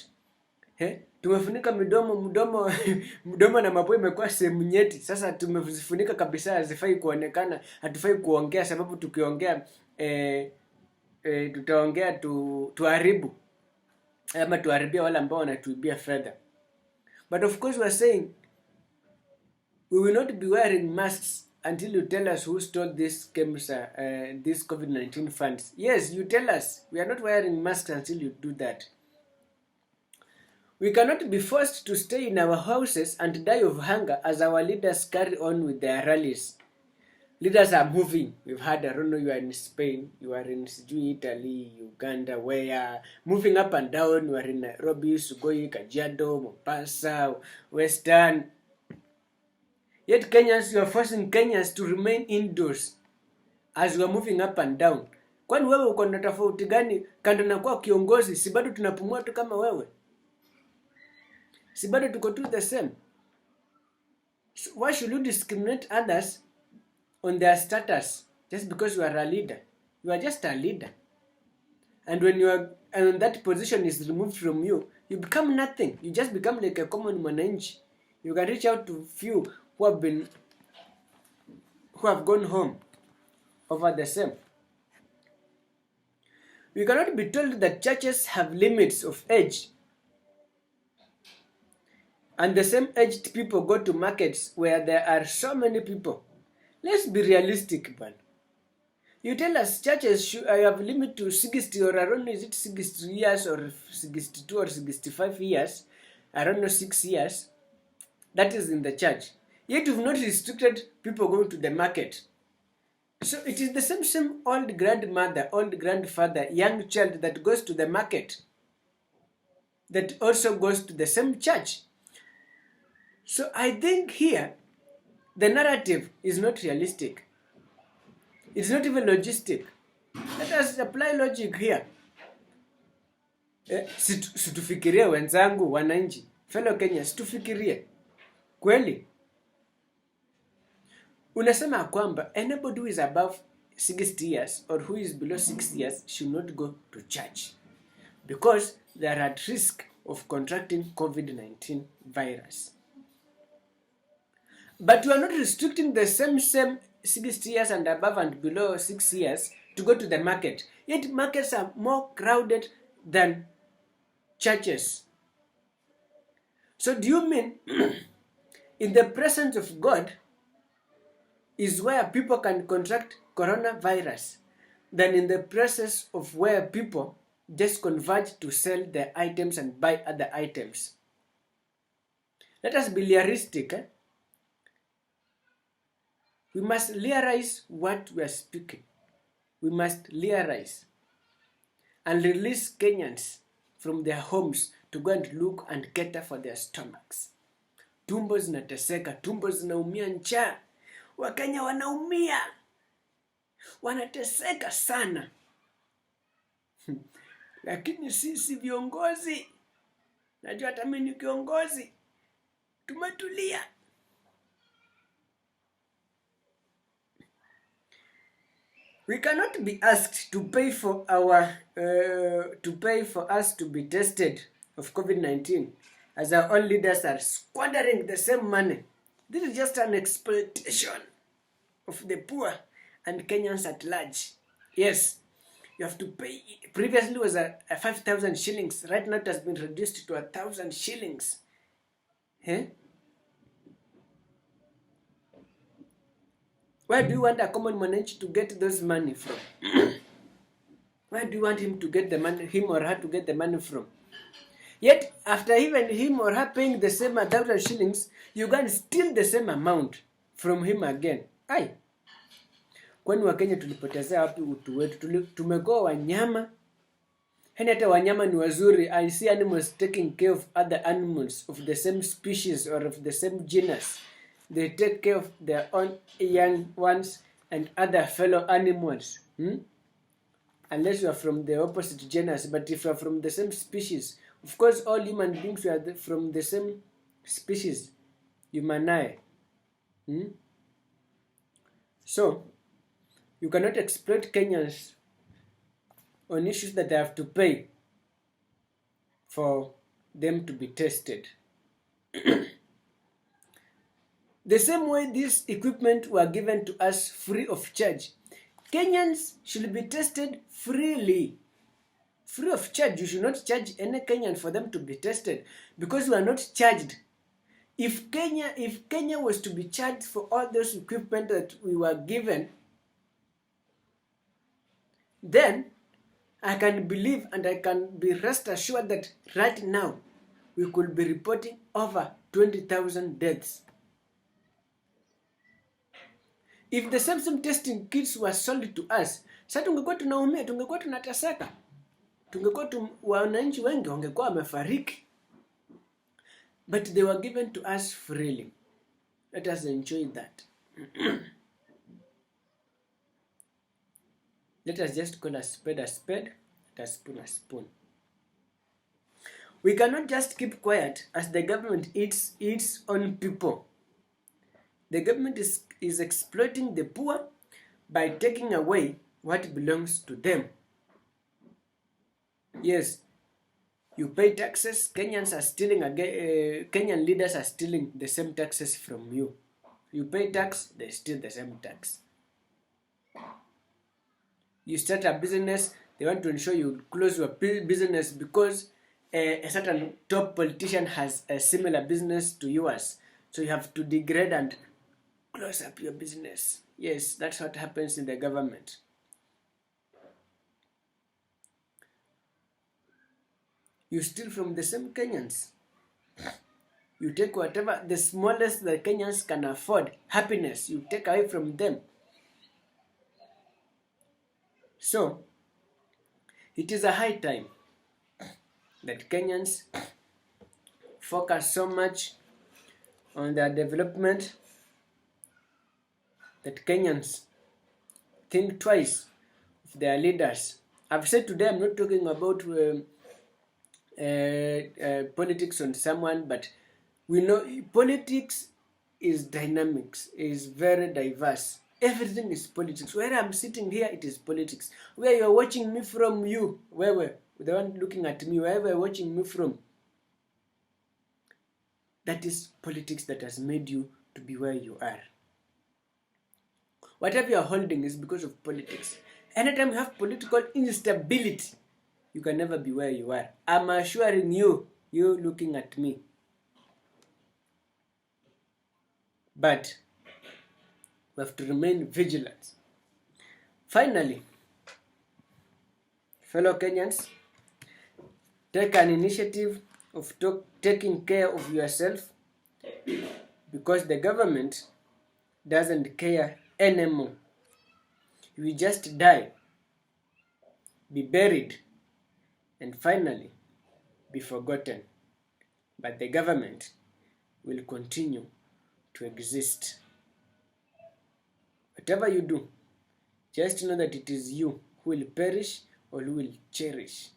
Tumefunika mdomo na mapua imekuwa sehemu nyeti. Sasa tumefunika kabisa, hazifai kuonekana, hatufai kuongea sababu tukiongea tutaongea tuharibu ama tuharibia wale ambao wanatuibia fedha. But of course we are saying we will not be wearing masks until you tell us who stole this COVID-19 funds. Yes, you tell us. We are not wearing masks until you do that. We cannot be forced to stay in our houses and die of hunger as our leaders carry on with their rallies. Leaders are moving. We've had, I don't know, you are in Spain, you are in Italy, Uganda, where moving up and down. You are in Nairobi, Sugoi, Kajiado, Mombasa, Western. Yet Kenyans, you are forcing Kenyans to remain indoors as we are moving up and down. Kwani wewe uko na tofauti gani kando na kuwa kiongozi? Si bado tunapumua tu kama wewe? Si bado tuko tu the same? So why should you discriminate others on their status just because you are a leader? You are just a leader. And when that position is removed from you, you become nothing. You just become like a common mwananchi. You can reach out to few who have gone home over the same. We cannot be told that churches have limits of age, and the same aged people go to markets where there are so many people. Let's be realistic, man. You tell us churches should have a limit to 60 or I don't know, is it 60 years or 62 or 65 years? I don't know, 6 years. That is in the church. Yet you've not restricted people going to the market. So it is the same old grandmother, old grandfather, young child that goes to the market, that also goes to the same church. So I think here, the narrative is not realistic. It's not even logistic. Let us apply logic here. Situfikirie wenzangu, wananchi, fellow Kenyans, situfikirie. Kweli? Unasema kwamba anybody who is above 60 years or who is below 6 years should not go to church because they are at risk of contracting COVID-19 virus. But you are not restricting the same 60 years and above and below 6 years to go to the market. Yet markets are more crowded than churches. So do you mean in the presence of God is where people can contract coronavirus than in the presence of where people just converge to sell their items and buy other items? Let us be realistic. We must realize what we are speaking. We must realize and release Kenyans from their homes to go and look and cater for their stomachs. Tumbo zinateseka, tumbo zinaumia njaa. Wakenya wanaumia. Wanateseka sana. Lakini sisi viongozi, najua hata mimi ni kiongozi, tumetulia. We cannot be asked to pay for us to be tested of COVID-19 as our own leaders are squandering the same money. This is just an exploitation of the poor and Kenyans at large. Yes, you have to pay. Previously it was a 5,000 shillings. Right now it has been reduced to 1,000 shillings. Eh? Where do you want a common mwananchi to get those money from? Where do you want him or her to get the money from? Yet, after even him or her paying the same 1,000 shillings, you can steal the same amount from him again. Ai, kwani Wakenya tulipotezea wapi utu wetu? Tumekuwa wanyama. Hani hata wanyama ni wazuri. I see animals taking care of other animals of the same species or of the same genus. They take care of their own young ones and other fellow animals. Unless you are from the opposite genus, but if you are from the same species, of course all human beings are from the same species, humani. So, you cannot exploit Kenyans on issues that they have to pay for them to be tested. The same way this equipment were given to us free of charge, Kenyans should be tested freely. Free of charge. You should not charge any Kenyan for them to be tested because we are not charged. If Kenya was to be charged for all those equipment that we were given, then I can believe and I can be rest assured that right now we could be reporting over 20,000 deaths. If the same testing kits were sold to us, sasa tungekuwa tunaumia, tungekuwa tunateseka. Tungekuwa wananchi wengi wangekuwa wamefariki. But they were given to us freely. Let us enjoy that. Let us just call a spade, and a spoon a spoon. We cannot just keep quiet as the government eats its own people. The government is exploiting the poor by taking away what belongs to them. Yes, you pay taxes. Kenyans are stealing again. Kenyan leaders are stealing the same taxes from you. You pay tax, they steal the same tax. You start a business, they want to ensure you close your business because a certain top politician has a similar business to yours. So you have to degrade and close up your business. Yes, that's what happens in the government. You steal from the same Kenyans. You take whatever, the smallest the Kenyans can afford, happiness, you take away from them. So, it is a high time that Kenyans focus so much on their development that Kenyans think twice of their leaders. I've said today I'm not talking about politics on someone, but we know politics is dynamics, is very diverse. Everything is politics. Where I'm sitting here, it is politics. Where you're watching me from, the one looking at me, wherever you're watching me from, that is politics that has made you to be where you are. Whatever you're holding is because of politics. Anytime you have political instability, you can never be where you are. I'm assuring you, you looking at me. But we have to remain vigilant. Finally, fellow Kenyans, take an initiative of taking care of yourself because the government doesn't care anymore. You will just die, be buried, and finally be forgotten. But the government will continue to exist. Whatever you do, just know that it is you who will perish or who will cherish.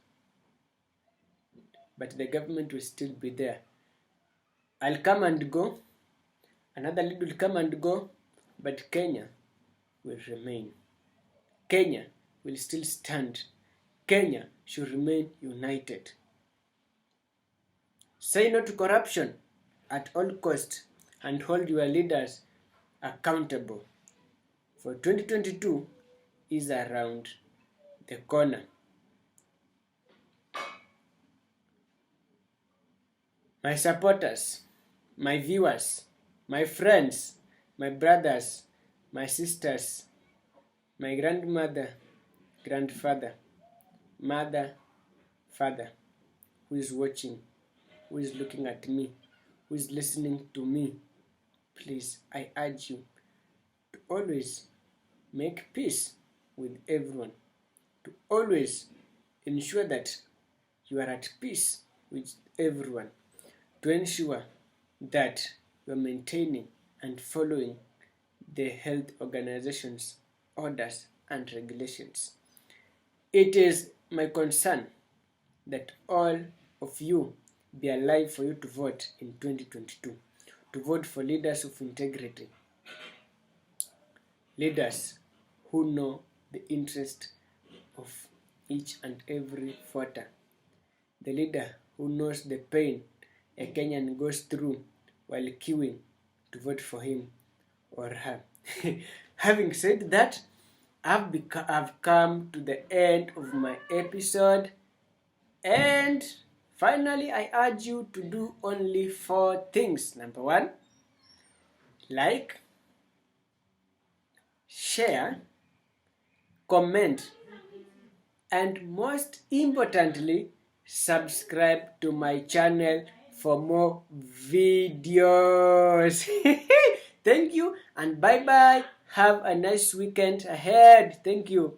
But the government will still be there. I'll come and go. Another lead will come and go. But Kenya will remain. Kenya will still stand. Kenya should remain united. Say no to corruption at all costs and hold your leaders accountable. For 2022 is around the corner. My supporters, my viewers, my friends, my brothers, my sisters, my grandmother, grandfather, mother, father, who is watching, who is looking at me, who is listening to me, please, I urge you to always make peace with everyone, to always ensure that you are at peace with everyone, to ensure that you are maintaining and following the health organization's orders and regulations. It is my concern that all of you be alive for you to vote in 2022, to vote for leaders of integrity, leaders who know the interest of each and every voter, the leader who knows the pain a Kenyan goes through while queuing to vote for him or her. Having said that, I've come to the end of my episode, and finally I urge you to do only 4 things. Number 1, like, share, comment, and most importantly, subscribe to my channel for more videos. Thank you and bye bye. Have a nice weekend ahead. Thank you.